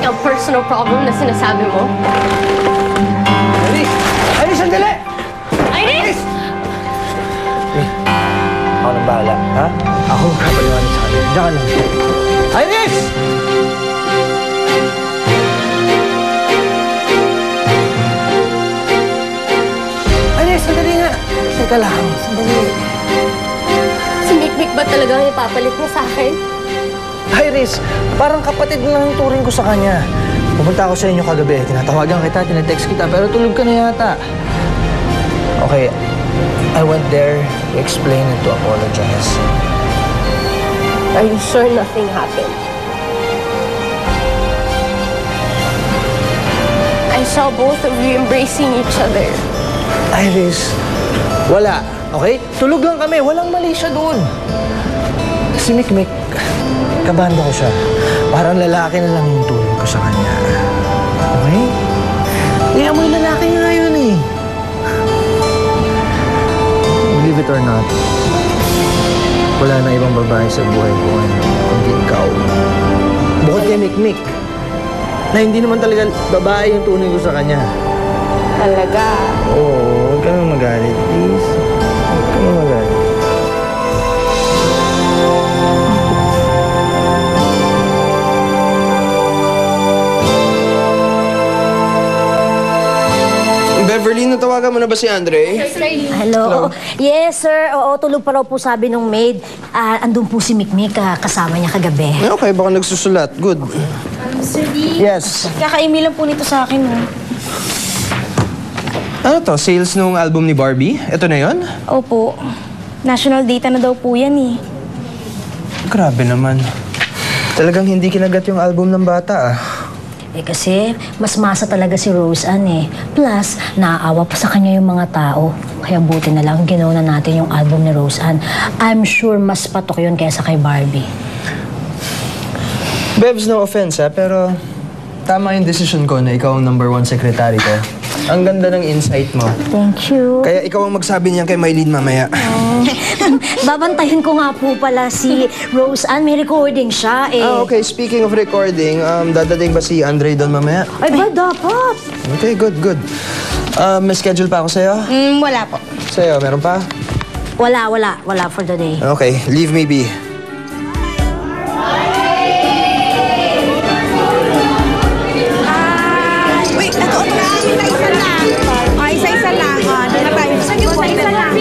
yung personal problem na sinasabi mo? Iris! Iris, sandali! Iris! Ako nang bahala, ha? Ako magpapaliwanag sa kanya. Diyan ka lang. Iris! Iris, sandali nga. Teka lang, sandali. Si Mikmik ba talaga ang ipapalit mo sa akin? Iris, parang kapatid mo lang yung turing ko sa kanya. Pumunta ako sa inyo kagabi. Tinatawagan kita, tinetext kita, pero tulog ka na yata. Okay, I went there to explain and to apologize. Are you sure nothing happened? I saw both of you embracing each other. Iris, wala. Okay? Tulog lang kami. Walang mali siya doon. Si Mikmik, kabanda ko siya. Parang lalaki na lang yung turing ko sa kanya. Okay? Kaya mo yung lalaki niya ngayon eh. Believe it or not, wala na ibang babae sa buhay ko kundi ikaw. Bukod kay Mikmik, na hindi naman talaga babae yung turing ko sa kanya. Talaga? Oo, huwag ka nang magalit, please. Huwag ka nang magalit. Beverly, natawagan mo na ba si Andre? Hello? Yes, sir. Oo, tulog pa raw po sabi nung maid. Andun po si Mikmik, kasama niya kagabi. Okay, baka nagsusulat. Good. Sir D, Yes. kaka-email lang po nito sa akin. Ano to? Sales nung album ni Barbie? Ito na yon? Opo. National data na daw po yan eh. Grabe naman. Talagang hindi kinagat yung album ng bata ah. Eh kasi, mas masa talaga si Rose Ann eh. Plus, naaawa pa sa kanya yung mga tao. Kaya buti na lang ginawa na natin yung album ni Rose Ann. I'm sure mas patok yun kaysa kay Barbie. Bebs, no offense ha, pero tama yung decision ko na ikaw ang #1 secretary ko. Ang ganda ng insight mo. Thank you. Kaya ikaw ang magsabi niyan kay Mylene mamaya. Babantahin ko nga po pala si Rose Ann. May recording siya eh. Okay. Speaking of recording, dadating ba si Andre doon mamaya? Ay ba, dapat? Okay, good. May schedule pa ako sa'yo? Wala po. Sa'yo, meron pa? Wala for the day. Okay, leave me be. Wait, ito. Isa-isa lang. Isa-isa lang. Doon na tayo. Isa-isa lang.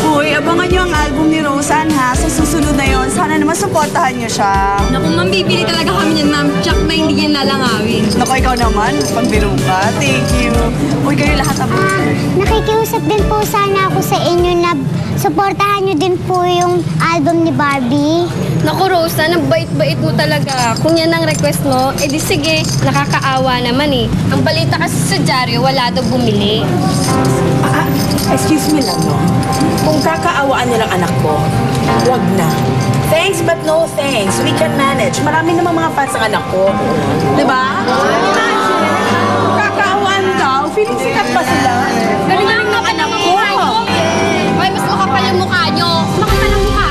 Uy, abangan niyo ang album ni Roseanne, ha? Sa susunod na yon, sana naman supportahan niyo siya. Naku, ma'am, bibili talaga kami niyan, ma'am. Tsak na hindi yan lalangawin. Naku, ikaw naman. Pagbiro ka. Thank you. Uy, kayo lahat ang... Nakikiusap din po sana ako sa inyo na suportahan niyo din po yung album ni Barbie. Naku, Rosa, ang bait-bait mo talaga. Kung yan ang request mo, edi sige, nakakaawa naman eh. Ang balita kasi sa dyaryo, wala daw bumili. Excuse me lang, no? Kung kakaawaan niyo lang anak ko, wag na. Thanks but no thanks. We can manage. Marami naman mga fans ang anak ko. Diba? Kakaawaan daw. Feeling sikat pa sila. Galing lang ng anak ko. Ay, mas makapal yung mukha nyo. Makapal ang mukha.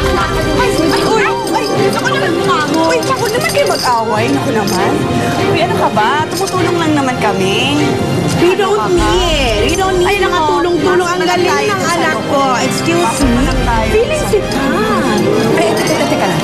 Ako naman mukha mo. Uy, ako naman kayo mag-away. Naku naman. Uy, ano ka ba? Tumutulong lang naman kami. We don't need. We don't need Ay, nakatulong-tulong. Ang galing ng anak ko. Excuse me. Feeling sikat. Ay, teka lang.